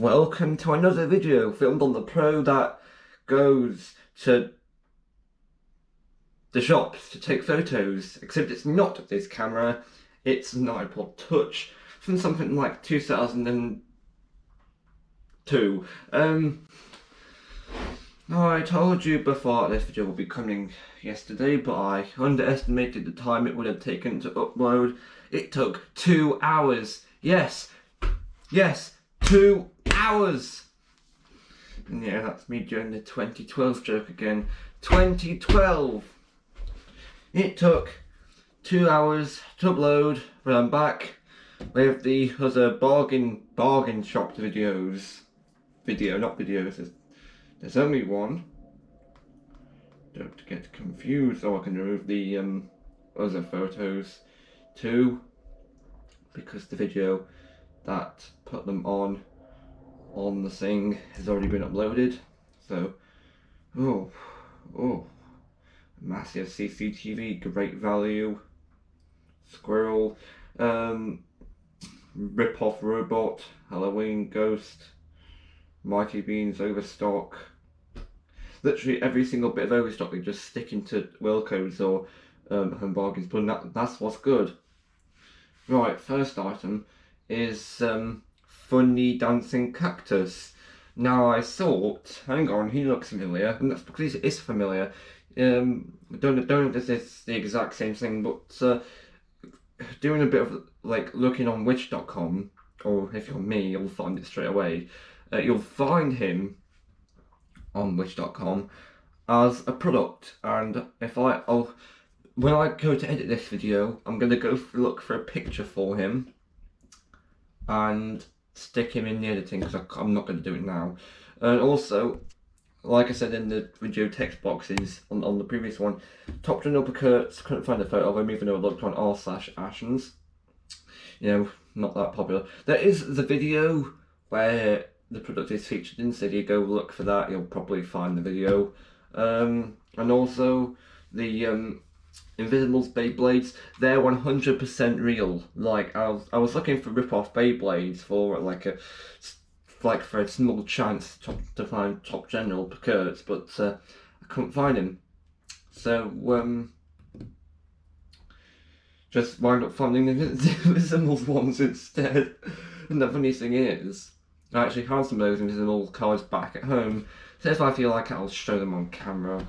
Welcome to another video filmed on the Pro that goes to the shops to take photos, except it's not this camera, it's an iPod Touch from something like 2002. I told you before this video will be coming yesterday, but I underestimated the time it would have taken to upload. It took 2 hours. Yes, 2 hours. And yeah, that's me doing the 2012 joke again. 2012. It took 2 hours to upload, but I'm back with the other bargain shop videos. Not videos. There's only one. Don't get confused, so I can remove the other photos too, because the video that put them on the thing has already been uploaded. So, massive CCTV, great value, squirrel, rip-off robot, Halloween ghost, Mighty Beans overstock. Literally every single bit of overstock they just stick into Wilko's or Home Bargains, but that's what's good. Right, first item is funny dancing cactus. Now I thought, hang on, he looks familiar, and that's because he is familiar. Don't know if this is the exact same thing, but doing a bit of like looking on Wish.com, or if you're me, you'll find it straight away. You'll find him on Wish.com as a product, and when I go to edit this video, I'm going to go look for a picture for him and stick him in the editing, because I'm not going to do it now. And also, like I said in the video text boxes on the previous one, Top Gen Uppercuts, couldn't find a photo of him even though I looked on r/Ashens. You know, not that popular. There is the video where the product is featured in, so if you go look for that, you'll probably find the video. And also the Invisibles Beyblades, they're 100% real. Like I was looking for rip-off Beyblades for for a small chance to find Top General Uppercuts, but I couldn't find him. So just wound up finding the Invisibles ones instead. And the funny thing is, I actually have some of those Invisible cards back at home, so if I feel like I'll show them on camera.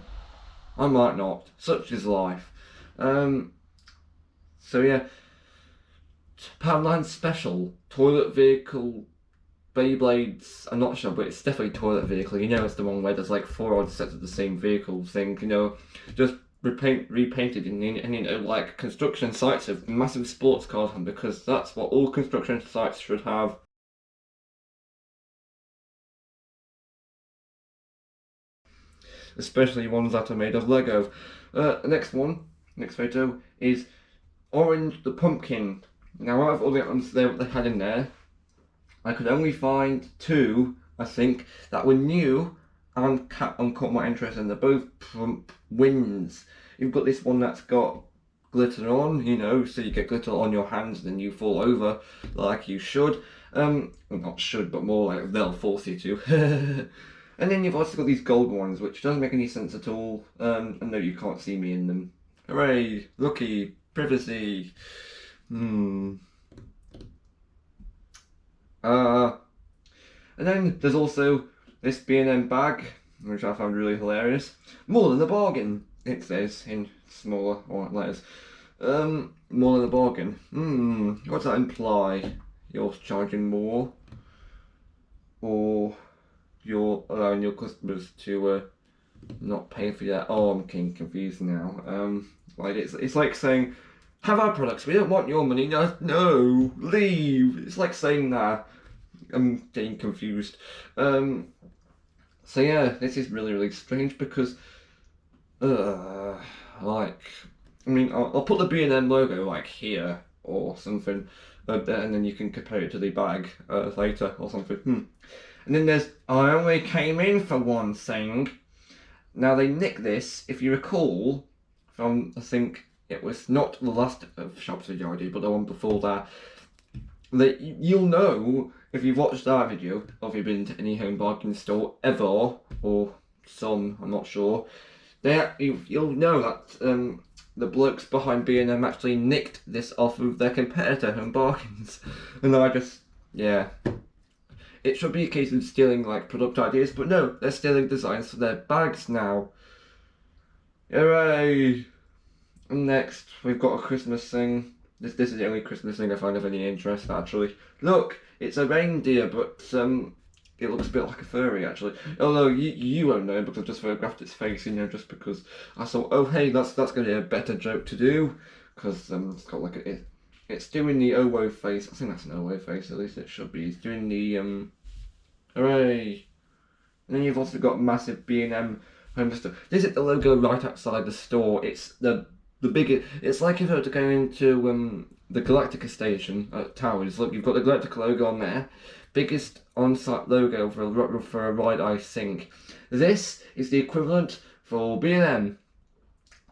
I might not. Such is life. So yeah, Poundland Special Toilet Vehicle Beyblades. I'm not sure, but it's definitely Toilet Vehicle. You know, it's the one where there's like 4 odd sets of the same vehicle thing. You know, just repainted in you know, like construction sites have massive sports cars on, because that's what all construction sites should have. Especially ones that are made of Lego. Next photo is Orange the Pumpkin. Now, out of all the items they had in there, I could only find 2, I think, that were new and caught my interest, and they're both wins. You've got this one that's got glitter on, you know, so you get glitter on your hands and then you fall over like you should. Well, not should, but more like they'll force you to. And then you've also got these gold ones, which doesn't make any sense at all. I know you can't see me in them. Hooray! Lucky! Privacy! And then there's also this B&M bag, which I found really hilarious. More than a bargain, it says in smaller white letters. More than a bargain. What does that imply? You're charging more? Or you're allowing your customers to not pay for that? Oh, I'm getting confused now. Like it's like saying, have our products, we don't want your money. No, leave. It's like saying that. I'm getting confused. So yeah, this is really strange, because like, I mean, I'll put the B&M logo like here or something, and then you can compare it to the bag later or something. And then there's I only came in for one thing. Now they nicked this, if you recall, from I think it was not the last of Shops video I did, but the one before that. that you'll know if you've watched our video, or if you've been to any home bargain store ever, or some, I'm not sure. You'll know that the blokes behind B&M actually nicked this off of their competitor, Home Bargains. And I just, yeah. It should be a case of stealing like product ideas, but no, they're stealing designs for their bags now. Hooray! And next, we've got a Christmas thing. This is the only Christmas thing I find of any interest, actually. Look, it's a reindeer, but it looks a bit like a furry, actually. Although you won't know because I've just photographed its face, just because I thought, oh hey, that's going to be a better joke to do, because it's got like it's doing the Owo face. I think that's an Owo face, at least it should be. It's doing the hooray! And then you've also got massive B&M home store. This is the logo right outside the store. It's the biggest. It's like if you were to go into the Galactica station at Towers. Look, you've got the Galactica logo on there. Biggest on-site logo for a ride, I think. This is the equivalent for B&M.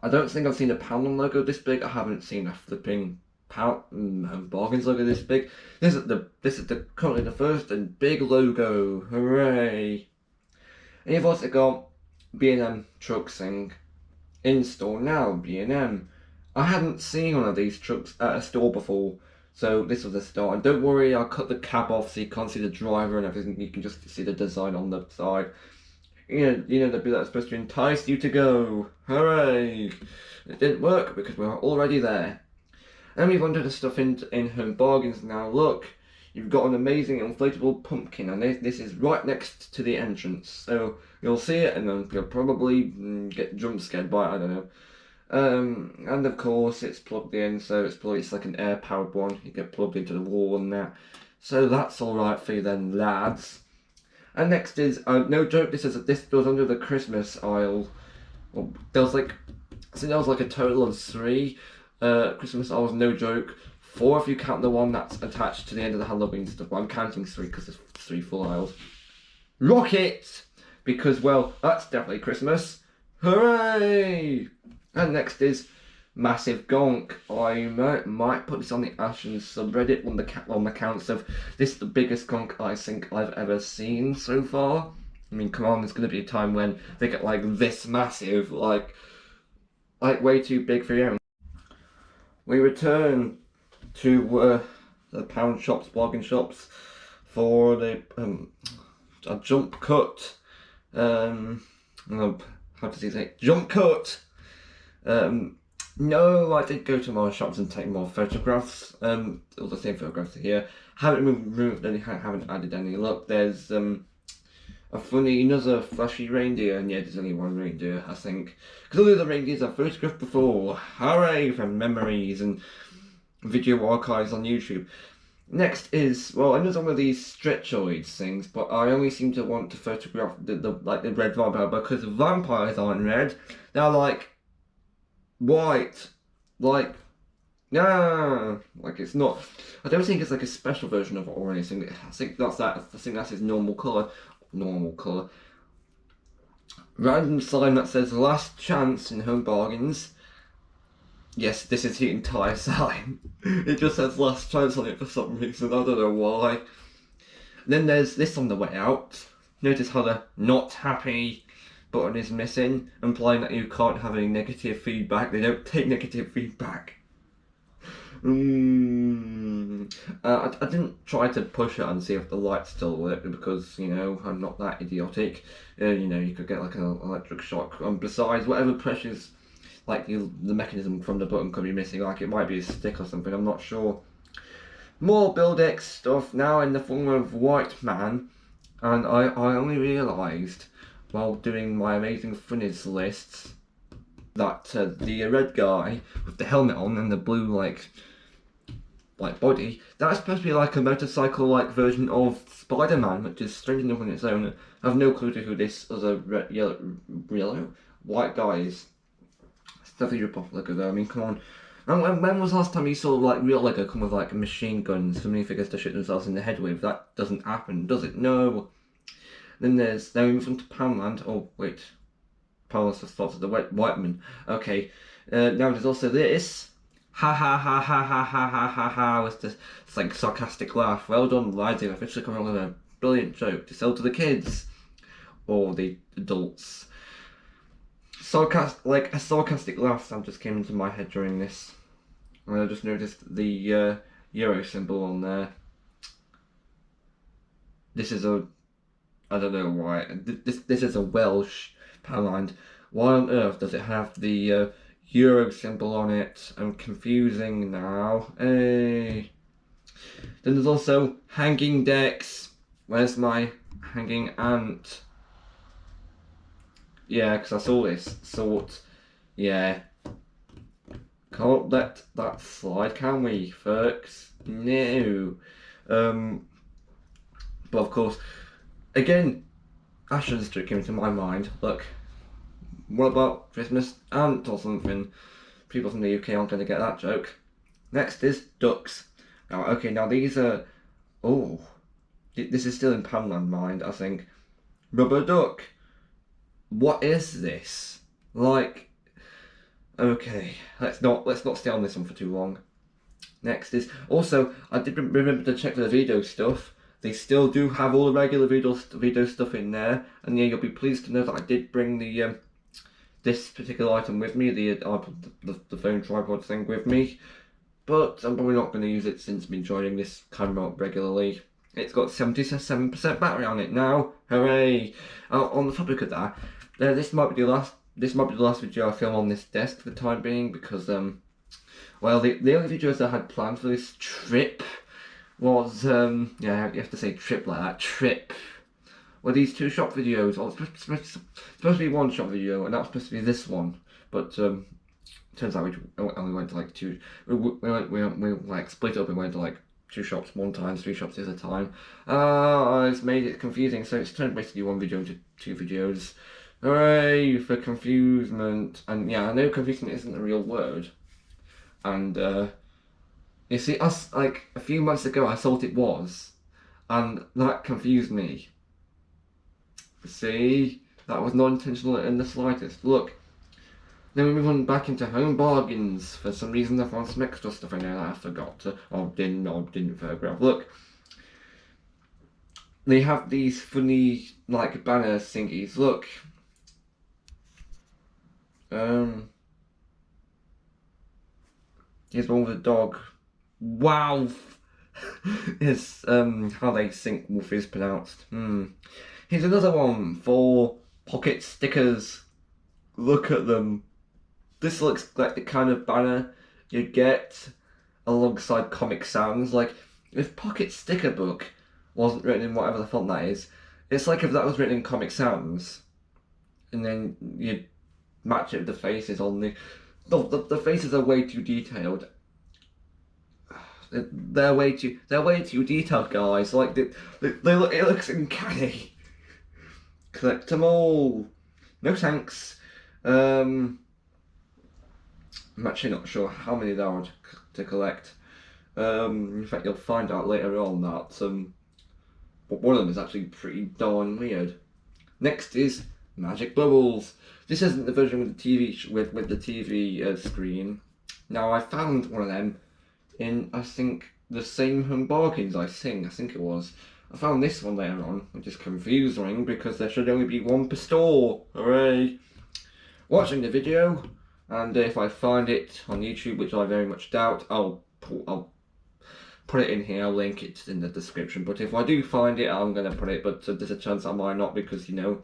I don't think I've seen a Poundland logo this big. I haven't seen a flipping Bargains logo this big. This is currently the first and big logo. Hooray! And you've also got B&M trucks saying in store now, B&M. I hadn't seen one of these trucks at a store before, so this was the start. And don't worry, I'll cut the cab off so you can't see the driver and everything. You can just see the design on the side. You know the bit that's supposed to entice you to go. Hooray! It didn't work because we were already there. And we've onto the stuff in Home Bargains now. Look, you've got an amazing inflatable pumpkin, and this is right next to the entrance. So you'll see it, and then you'll probably get jump scared by it. I don't know. And of course, it's plugged in, so it's like an air powered one. You get plugged into the wall and that. So that's all right for you then, lads. And next is no joke. This goes under the Christmas aisle. Well, there was like a total of 3 Christmas aisles. No joke. 4 if you count the one that's attached to the end of the Halloween stuff. But I'm counting 3 because there's 3 full aisles. Rocket! Because, well, that's definitely Christmas. Hooray! And next is Massive Gonk. I might put this on the Ashen subreddit on the counts of this is the biggest gonk I think I've ever seen so far. I mean, come on, there's going to be a time when they get like this massive, like way too big for you. We return to the pound shops, bargain shops, for the a jump cut. How does he say? Jump cut. No, I did go to more shops and take more photographs. All the same photographs here. Haven't removed any. Haven't added any. Look, there's a funny another flashy reindeer, and yeah, there's only one reindeer, I think, because all the other reindeers I've photographed before. Hooray for memories and video archives on YouTube. Next is, well, another one of these stretchoids things, but I only seem to want to photograph the red vampire because vampires aren't red. They're like white, like it's not. I don't think it's like a special version of it or anything. I think that's his normal colour. Random sign that says last chance in Home Bargains. Yes, this is the entire sign. It just says last chance on it for some reason, I don't know why. Then there's this on the way out. Notice how the not happy button is missing, implying that you can't have any negative feedback. They don't take negative feedback. I didn't try to push it and see if the light still worked because, I'm not that idiotic. You could get like an electric shock. Besides, whatever pressures, like the mechanism from the button could be missing, like it might be a stick or something, I'm not sure. More Build-X stuff now in the form of White Man, and I only realised while doing my amazing funnies lists that the red guy with the helmet on and the blue like body, that's supposed to be like a motorcycle-like version of Spider-Man, which is strange enough on its own. I have no clue to who this other yellow white guy is. It's definitely rip off Lego though. I mean, come on. And when was the last time you saw like real Lego come with like machine guns for minifigures to shoot themselves in the head with? That doesn't happen, does it? No. Then we move on to Poundland. Oh wait, Poundland's the thoughts of the White Man. Okay. Now there's also this. Ha ha ha ha ha ha ha ha ha was this like sarcastic laugh. Well done, lads, you've officially come up with a brilliant joke to sell to the kids or the adults. Like a sarcastic laugh sound just came into my head during this. And I just noticed the Euro symbol on there. This is a, I don't know why. This is a Welsh Powerline. Why on earth does it have the Euro symbol on it? I'm confusing now. Hey. Then there's also hanging decks. Where's my hanging ant? Yeah, because I saw this sort. Yeah. Can't let that slide, can we, folks? No. But of course, again, Ashton Street came to my mind. Look, what about Christmas ant or something? People from the UK aren't going to get that joke. Next is ducks. Now, okay, now these are. Oh, this is still in Poundland mind, I think. Rubber duck. What is this? Like, okay, let's not stay on this one for too long. Next is also, I did remember to check the video stuff. They still do have all the regular video stuff in there, and yeah, you'll be pleased to know that I did bring the this particular item with me, the phone tripod thing with me. But I'm probably not going to use it since I've been joining this camera regularly. It's got 77% battery on it now. Hooray! On the topic of that, this might be the last video I film on this desk for the time being, because well, the only videos I had planned for this trip was yeah, you have to say trip like that, trip. Were these two shop videos? Well, it's supposed to be one shop video, and that was supposed to be this one, but turns out we only went to like two. We like split up and went to like 2 shops one time, 3 shops at a time. It's made it confusing, so it's turned basically one video into 2 videos. Hooray for confusement! And yeah, I know confusement isn't a real word. And you see, us like a few months ago, I thought it was, and that confused me. See, that was not intentional in the slightest. Look. Then we move on back into Home Bargains. For some reason I found some extra stuff in there that I forgot to, or didn't photograph. Look, they have these funny like banner thingies. Look, here's one with a dog. Wow, it's how they think wolf is pronounced. Here's another one for pocket stickers. Look at them. This looks like the kind of banner you get alongside Comic Sans. Like, if Pocket Sticker Book wasn't written in whatever the font that is, it's like if that was written in Comic Sans, and then you match it with the faces on the faces are way too detailed. They're way too detailed, guys. Like it looks uncanny. Collect them all. No thanks. I'm actually not sure how many there are to collect. In fact, you'll find out later on that one of them is actually pretty darn weird. Next is Magic Bubbles. This isn't the version with the TV with the TV screen. Now I found one of them in, I think, the same Home Bargains. I think it was. I found this one later on, which is confusing because there should only be one per store. Hooray! Watching the video. And if I find it on YouTube, which I very much doubt, I'll put it in here. I'll link it in the description. But if I do find it, I'm going to put it. But there's a chance I might not, because, you know.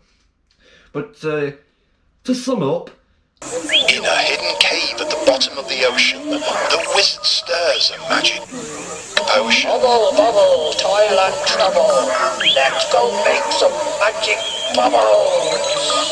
But to sum up, in a hidden cave at the bottom of the ocean, the wizard stirs a magic potion. Bubble, bubble, toil and trouble. Let's go make some magic bubbles.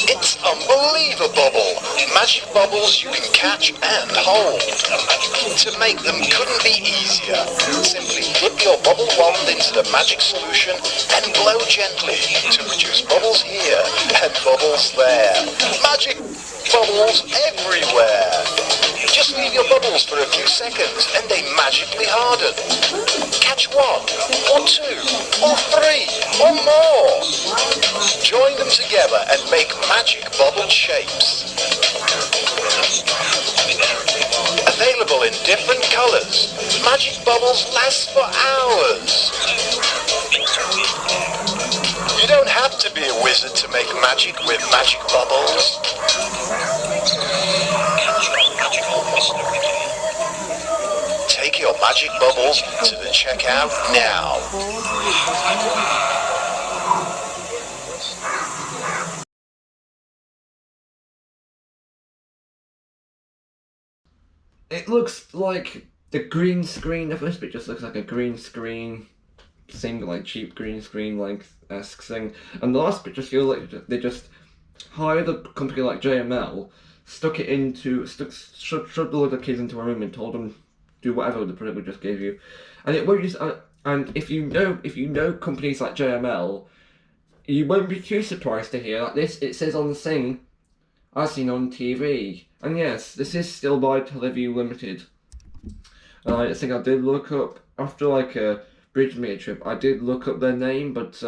It's unbelievable! Magic bubbles you can catch and hold. To make them couldn't be easier. Simply dip your bubble wand into the magic solution and blow gently to produce bubbles here and bubbles there. Magic bubbles everywhere. Just leave your bubbles for a few seconds and they magically harden. Catch 1, or 2, or 3, or more. Join them together and make magic bubble shapes. available in different colors. Magic bubbles last for hours. You don't have to be a wizard to make magic with magic bubbles. Take your magic bubbles to the checkout now. It looks like the green screen, the first bit just looks like a green screen thing, like cheap green screen like esque thing, and the last bit just feels like they just hired a company like JML, shoved a load of kids into a room and told them do whatever the product we just gave you, and it won't just. And if you know companies like JML, you won't be too surprised to hear like this. It says on the thing, "As seen on TV," and yes, this is still by Teleview Limited. I think I did look up after like a Bridge Media trip. I did look up their name, but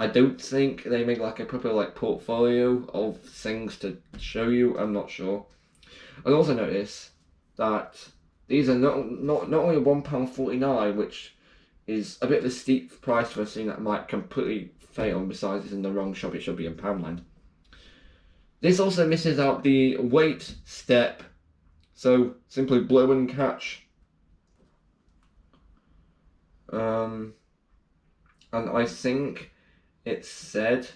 I don't think they make like a proper like portfolio of things to show you. I'm not sure. I also notice that these are not only £1.49, which is a bit of a steep price for a thing that might completely fail. And besides, it's in the wrong shop. It should be in Poundland. This also misses out the wait step. So simply blow and catch. And I think it said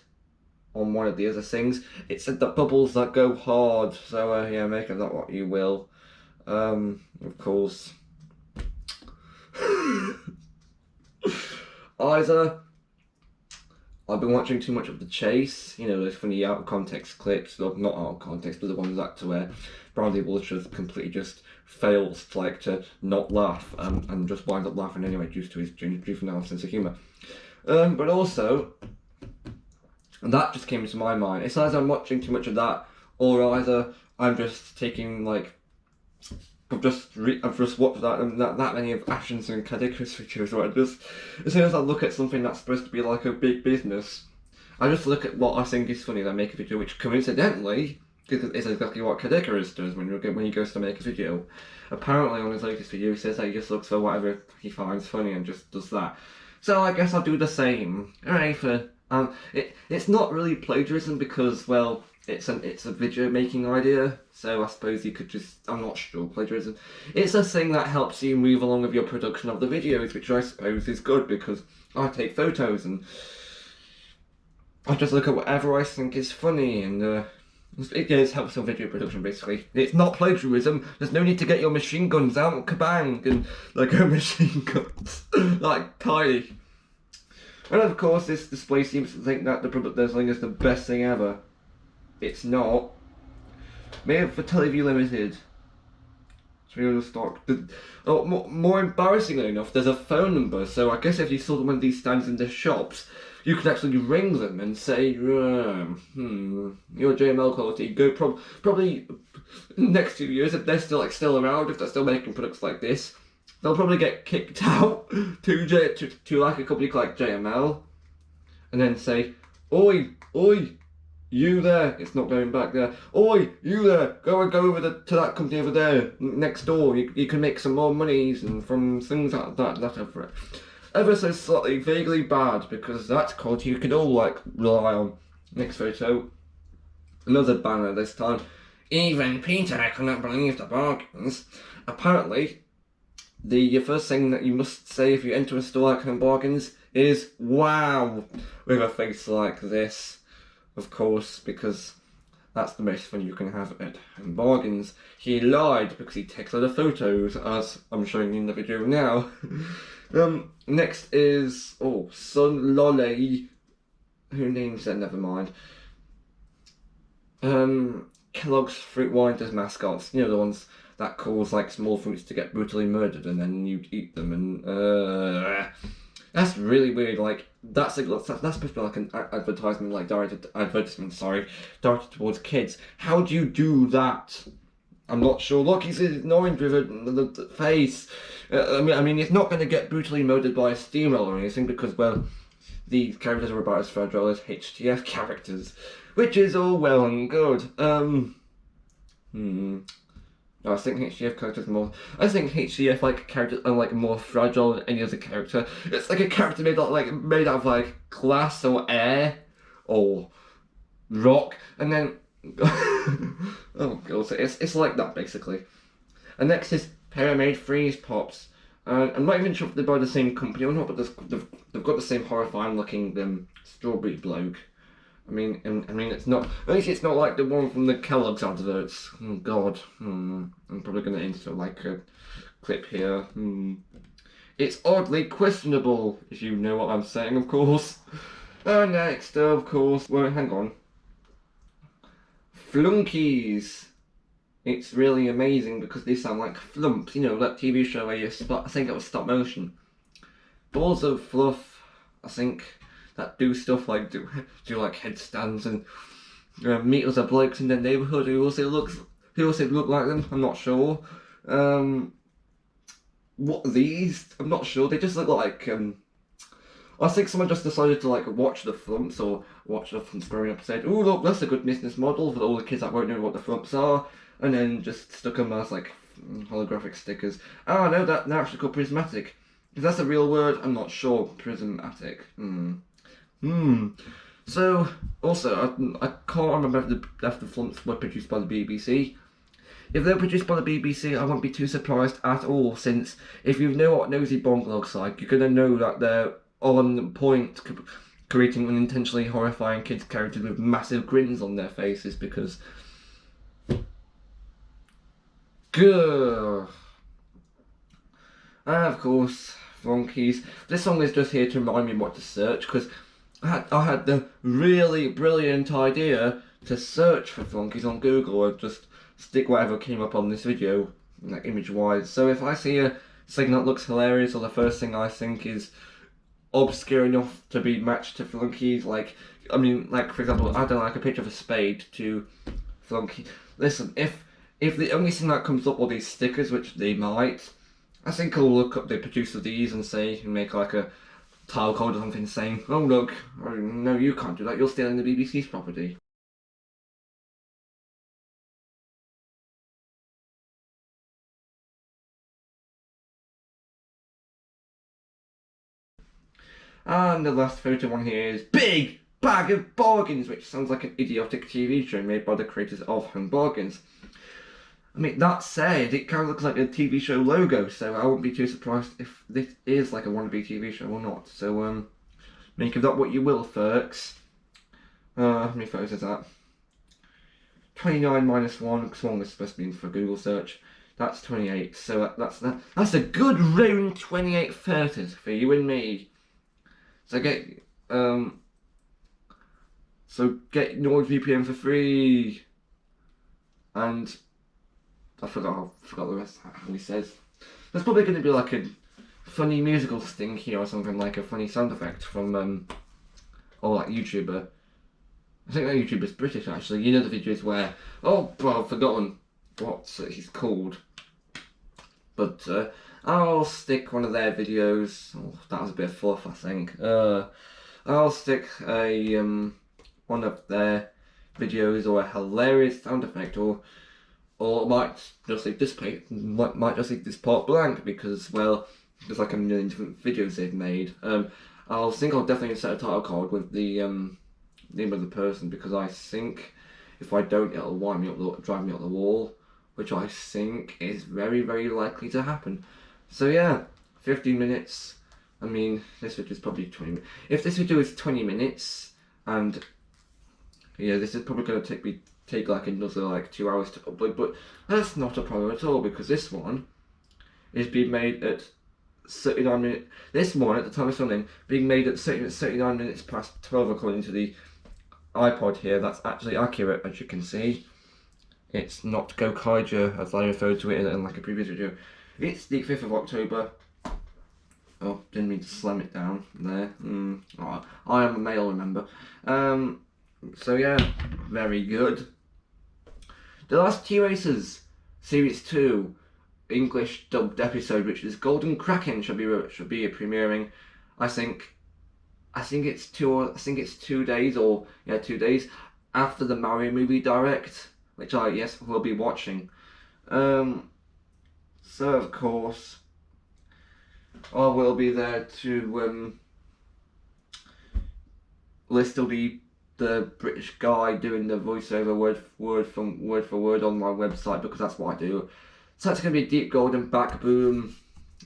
on one of the other things, it said that bubbles that go hard. So yeah, make of that what you will. Of course. Either I've been watching too much of The Chase, you know, those funny out of context clips, not out of context, but the ones that to where Bradley Walsh just completely just fails to not laugh and just winds up laughing anyway due to his juvenile sense of humour. But also, that just came to my mind. It's either I'm watching too much of that, or either I'm just taking like I've just watched that many of Ashton's and Kadika's videos where I just, as soon as I look at something that's supposed to be like a big business, I just look at what I think is funny and I make a video, which coincidentally is exactly what Kadika's does when he goes to make a video. Apparently on his latest video he says that he just looks for whatever he finds funny and just does that. So I guess I'll do the same. Alright, it's not really plagiarism because, well, it's a video making idea, so I suppose you could just, I'm not sure, plagiarism. It's a thing that helps you move along with your production of the videos, which I suppose is good because I take photos and I just look at whatever I think is funny and it helps your video production basically. It's not plagiarism, there's no need to get your machine guns out, kabang, and like machine guns, like tiny. And of course this display seems to think that the product they're selling is the best thing ever. It's not. Made for Teleview Limited. It's real stock. More embarrassingly enough, there's a phone number, so I guess if you saw one of these stands in the shops, you could actually ring them and say, your JML quality, go probably next 2 years, if they're still around, if they're still making products like this, they'll probably get kicked out to like a company like JML, and then say, oi, you there, it's not going back there. Oi, you there, go over to that company over there, next door. You can make some more monies and from things like that are ever so slightly vaguely bad because that's quality you can all like rely on. Next photo, another banner this time. Even Peter cannot believe the bargains. Apparently, the first thing that you must say if you enter a store like Home Bargains is wow, with a face like this. Of course, because that's the most fun you can have at Home Bargains. He lied because he takes a lot of photos, as I'm showing you in the video now. Next is, Sun Lolly. Who names that? Never mind. Kellogg's Fruit Winders mascots. You know, the ones that cause like small fruits to get brutally murdered and then you eat them and that's really weird. Like that's supposed to be like an advertisement, like directed towards kids. How do you do that? I'm not sure. Look, he's ignoring the face. I mean, he's not going to get brutally murdered by a steamroller or anything because, well, these characters are about as fragile as HTF characters, which is all well and good. I think HCF characters more. I think HCF like characters are like more fragile than any other character. It's like a character made out of like glass or air or rock, and then oh god, so it's like that basically. And next is Pyramid Freeze Pops. I'm not even sure if they're by the same company or not, but they've got the same horrifying looking strawberry bloke. I mean, it's not. At least it's not like the one from the Kellogg's adverts. Oh God, I'm probably gonna insert like a clip here. It's oddly questionable, if you know what I'm saying, of course. Next, of course. Well, hang on. Flunkies. It's really amazing because they sound like Flumps. You know that TV show where I think it was stop motion. Balls of Fluff. I think. That do stuff like do like headstands and meet other blokes in their neighbourhood who also look like them. I'm not sure. What are these? I'm not sure. They just look like I think someone just decided to like watch the Flumps or watch the Flumps growing up and said, "Oh look, that's a good business model for all the kids that won't know what the Flumps are," and then just stuck them as like holographic stickers. Oh no, they're actually called prismatic. If that's a real word, I'm not sure. Prismatic. So, also, I can't remember if the Flumps were produced by the BBC. If they're produced by the BBC, I won't be too surprised at all, since if you know what Nosy Bong looks like, you're going to know that they're on point creating unintentionally horrifying kids' characters with massive grins on their faces, because... Grrr. And of course, Flunkies. This song is just here to remind me what to search, because I had the really brilliant idea to search for Flunkies on Google or just stick whatever came up on this video, like image-wise. So if I see a thing that looks hilarious, or the first thing I think is obscure enough to be matched to Flunkies, like for example, I don't like a picture of a spade to Flunky. Listen, if the only thing that comes up are these stickers, which they might, I think I'll look up the producer of these and make like a tile code or something saying, "Oh look, no, you can't do that, you're stealing the BBC's property." And the last photo one here is Big Bag of Bargains, which sounds like an idiotic TV show made by the creators of Home Bargains. I mean, that said, it kind of looks like a TV show logo, so I wouldn't be too surprised if this is like a wannabe TV show or not. So, make of that what you will, folks. How many photos is that? 29 minus 1, because 1 was supposed to be for Google search. That's 28, so that's a good round 28 photos for you and me. So get NordVPN for free. And I forgot the rest how he says. There's probably going to be like a funny musical sting here or something, like a funny sound effect from or like YouTuber. I think that YouTuber's British actually. You know the videos where I've forgotten what he's called. But I'll stick one of their videos. Oh, that was a bit of fluff, I think. I'll stick a one of their videos or a hilarious sound effect, or might just leave this part blank because, well, there's like a million different videos they've made. I'll definitely insert a title card with the name of the person, because I think if I don't, it'll drive me up the wall, which I think is very, very likely to happen. So yeah, 15 minutes. I mean, this video is probably 20 minutes. If this video is 20 minutes, and yeah, this is probably going to take like another like 2 hours to upload, but that's not a problem at all, because this one is being made at 39 minutes. This one, at the time of filming, being made at 39 minutes past 12 according to the iPod here. That's actually accurate, as you can see. It's not Gokaiger, as I referred to it in like a previous video. It's the 5th of October. Oh, didn't mean to slam it down there. Oh, I am a male, remember. So yeah, very good. The Last T-Racers Series 2 English dubbed episode, which is Golden Kraken, should be premiering. I think it's 2 days, or yeah, 2 days after the Mario movie direct, which I will be watching. So of course, I will be there to list all the British guy doing the voiceover word for word on my website, because that's what I do. So that's going to be Deep Golden, Back Boom,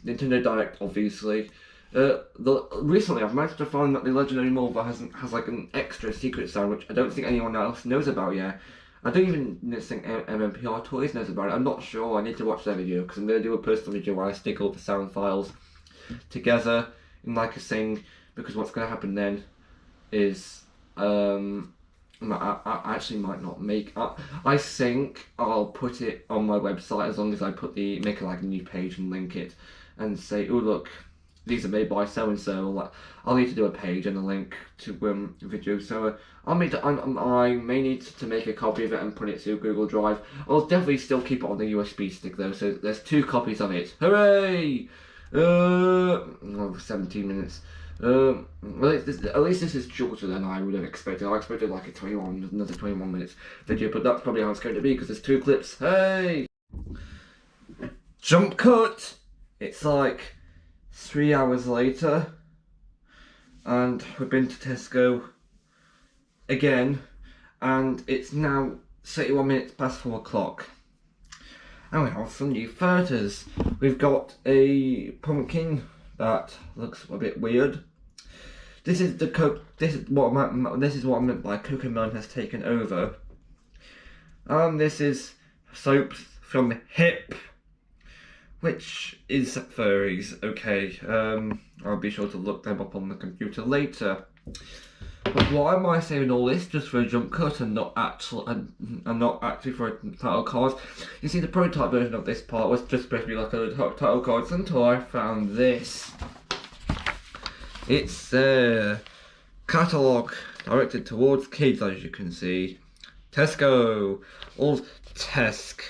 Nintendo Direct, obviously. Recently I've managed to find that the Legendary Mulva has like an extra secret sound which I don't think anyone else knows about yet. I don't even think MMPR Toys knows about it. I'm not sure. I need to watch their video, because I'm going to do a personal video where I stick all the sound files together in like a thing, because what's going to happen then is I actually might not make up. I think I'll put it on my website, as long as I make like a new page and link it and say, oh look, these are made by so and so. Like, I'll need to do a page and a link to video. So I may need to make a copy of it and put it to Google Drive. I'll definitely still keep it on the USB stick though. So there's 2 copies of it. Hooray! 17 minutes. Well, at least this is shorter than I would have expected. I expected like another 21 minutes video, but that's probably how it's going to be, because there's 2 clips. Hey! Jump cut! It's like 3 hours later, and we've been to Tesco again, and it's now 31 minutes past 4 o'clock. And we have some new photos. We've got a pumpkin that looks a bit weird. This is what I meant by Cocomelon has taken over. This is soaps from Hip, which is furries. Okay, I'll be sure to look them up on the computer later. But why am I saying all this just for a jump cut and not actually for a title card? You see, the prototype version of this part was just supposed to be like a title card until I found this. It's a catalogue directed towards kids, as you can see. Tesco, or Tesk,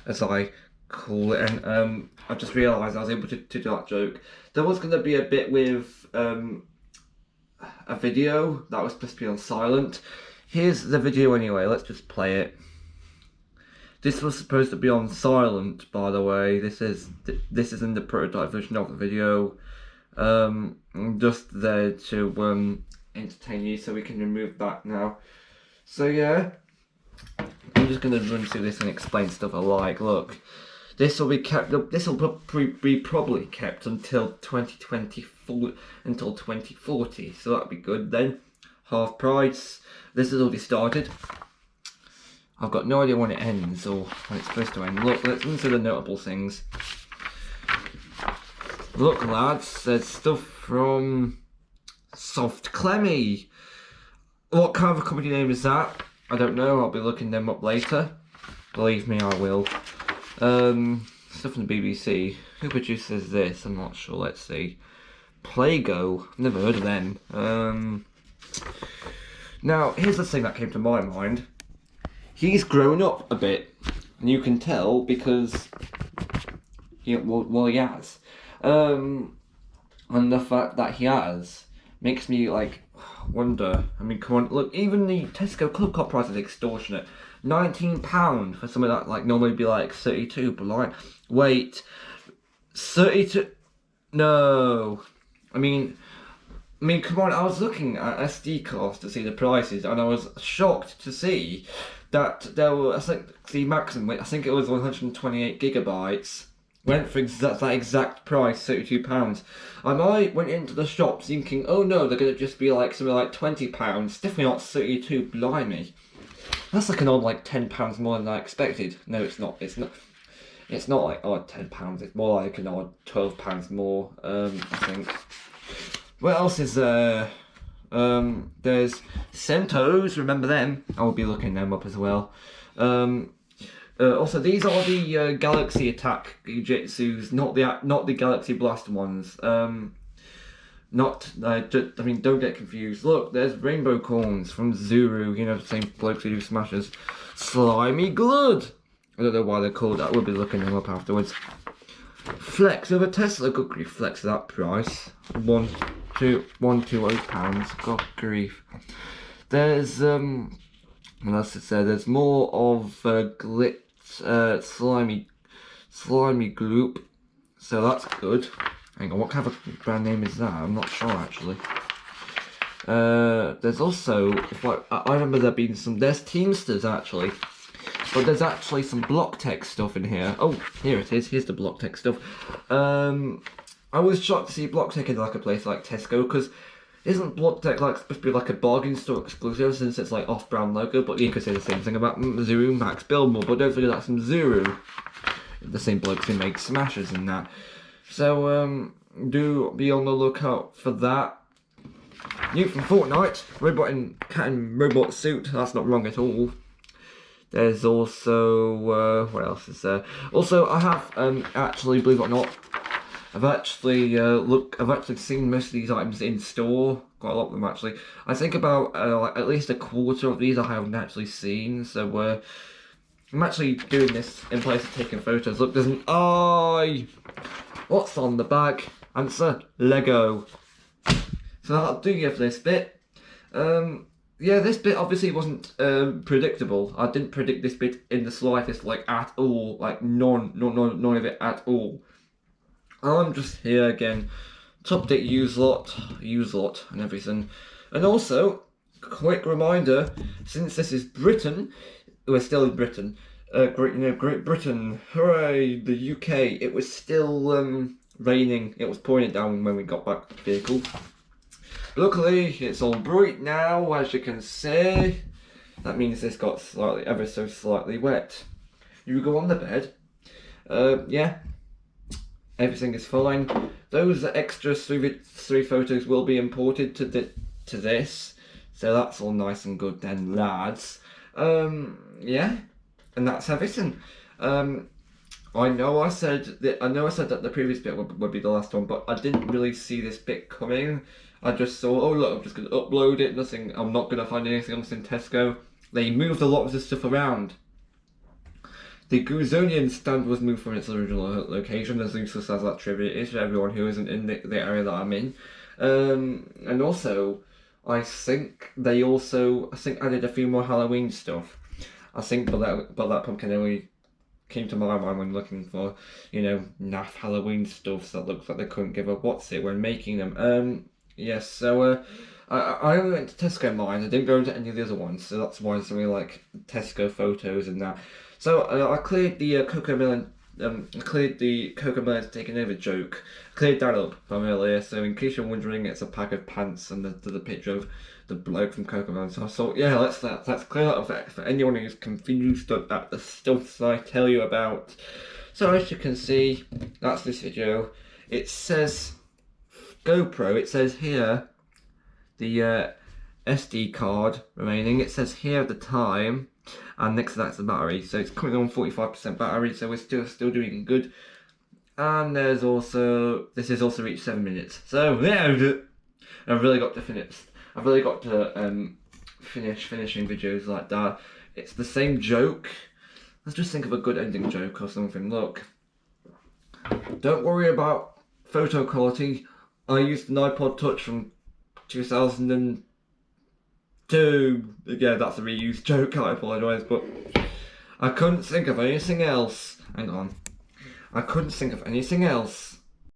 as I call it. And I just realised I was able to do that joke. There was going to be a bit with a video that was supposed to be on silent. Here's the video anyway, let's just play it. This was supposed to be on silent, by the way. This is in the prototype version of the video. Just there to entertain you, so we can remove that now. So yeah, I'm just going to run through this and explain stuff I like. Look, this will be kept. This will be probably kept until 2024, until 2040. So that'll be good then. Half price. This has already started. I've got no idea when it ends or when it's supposed to end. Look, let's listen to the notable things. Look, lads, there's stuff from Soft Clemmy. What kind of a company name is that? I don't know. I'll be looking them up later. Believe me, I will. Stuff from the BBC. Who produces this? I'm not sure. Let's see. Playgo. Never heard of them. Now, here's the thing that came to my mind. He's grown up a bit, and you can tell because he has. And the fact that he has makes me like wonder. I mean, come on, look, even the Tesco Club Cop price is extortionate. £19 for something that like normally be like 32. But like, wait, 32? No, I mean, come on. I was looking at SD cards to see the prices, and I was shocked to see that there were, I think the maximum, I think it was 128 gigabytes. Went for that exact price, £32. And I went into the shop thinking, oh no, they're going to just be like something like £20. Definitely not 32, blimey. That's like an odd like £10 more than I expected. No, it's not. It's not like odd £10. It's more like an odd £12 more, I think. What else is there? There's Centos, remember them? I will be looking them up as well. Also, these are the Galaxy Attack Jujitsus, not the Galaxy Blast ones. I mean, don't get confused. Look, there's Rainbow Corns from Zuru, you know, the same blokes who do Smashers. Slimy Glood! I don't know why they're called that, we'll be looking them up afterwards. Flex over Tesla, good grief, Flex that price. £120, god grief. There's, what else is there? There's more of slimy Slimy Gloop. So that's good. Hang on, what kind of brand name is that? I'm not sure actually. There's also, I remember there being there's Teamsters actually. But there's actually some Blocktech stuff in here. Oh, here it is. Here's the Blocktech stuff. I was shocked to see Blocktech in like a place like Tesco, because isn't Blocktech like supposed to be like a bargain store exclusive since it's like off-brand logo? But you could say the same thing about Zuru, Max Billmore, but don't forget that's from Zuru. The same blokes who make Smashers and that. So do be on the lookout for that. New from Fortnite, robot and cat and robot suit. That's not wrong at all. There's also what else is there? Also, I have actually, believe it or not, I've actually seen most of these items in store. Quite a lot of them actually. I think about like at least a quarter of these I haven't actually seen. So I'm actually doing this in place of taking photos. Look, there's an eye. What's on the bag? Answer: Lego. So that'll do you for this bit. Yeah, this bit obviously wasn't predictable. I didn't predict this bit in the slightest, like at all, like none of it at all. I'm just here again to update use lot, and everything. And also, quick reminder: since this is Britain, we're still in Britain. Great Britain, hooray! The UK. It was still raining. It was pouring it down when we got back to the vehicle. Luckily, it's all bright now, as you can see. That means this got ever so slightly wet. You go on the bed. Yeah, everything is fine. Those extra three photos will be imported to this, so that's all nice and good then, lads. Yeah, and that's everything. I know I said that the previous bit would be the last one, but I didn't really see this bit coming. I just saw, oh look, I'm just going to upload it, I'm not going to find anything else in Tesco. They moved a lot of the stuff around. The Guzonian stand was moved from its original location, as useless as that trivia is for everyone who isn't in the area that I'm in. And also, I think added a few more Halloween stuff. I think but that pumpkin only came to my mind when looking for, naff Halloween stuff that looks like they couldn't give a what's it when making them. Yes, so I only went to Tesco mine. I didn't go into any of the other ones, so that's why it's really like Tesco photos and that. So I cleared the Cocomelon. I cleared the Cocomelon's taken over joke. Cleared that up from earlier. So in case you're wondering, it's a pack of pants and the picture of the bloke from Cocomelon. So I thought, yeah, let's clear that up for anyone who's confused at the stuff I tell you about. So as you can see, that's this video. It says GoPro. It says here the SD card remaining. It says here the time, and next to that's the battery. So it's coming on 45% battery. So we're still doing good. And this has also reached 7 minutes. So yeah, I've really got to finish. I've really got to finishing videos like that. It's the same joke. Let's just think of a good ending joke or something. Look, don't worry about photo quality. I used an iPod Touch from 2002. Yeah, that's a reused joke, I apologise, but I couldn't think of anything else. Hang on. I couldn't think of anything else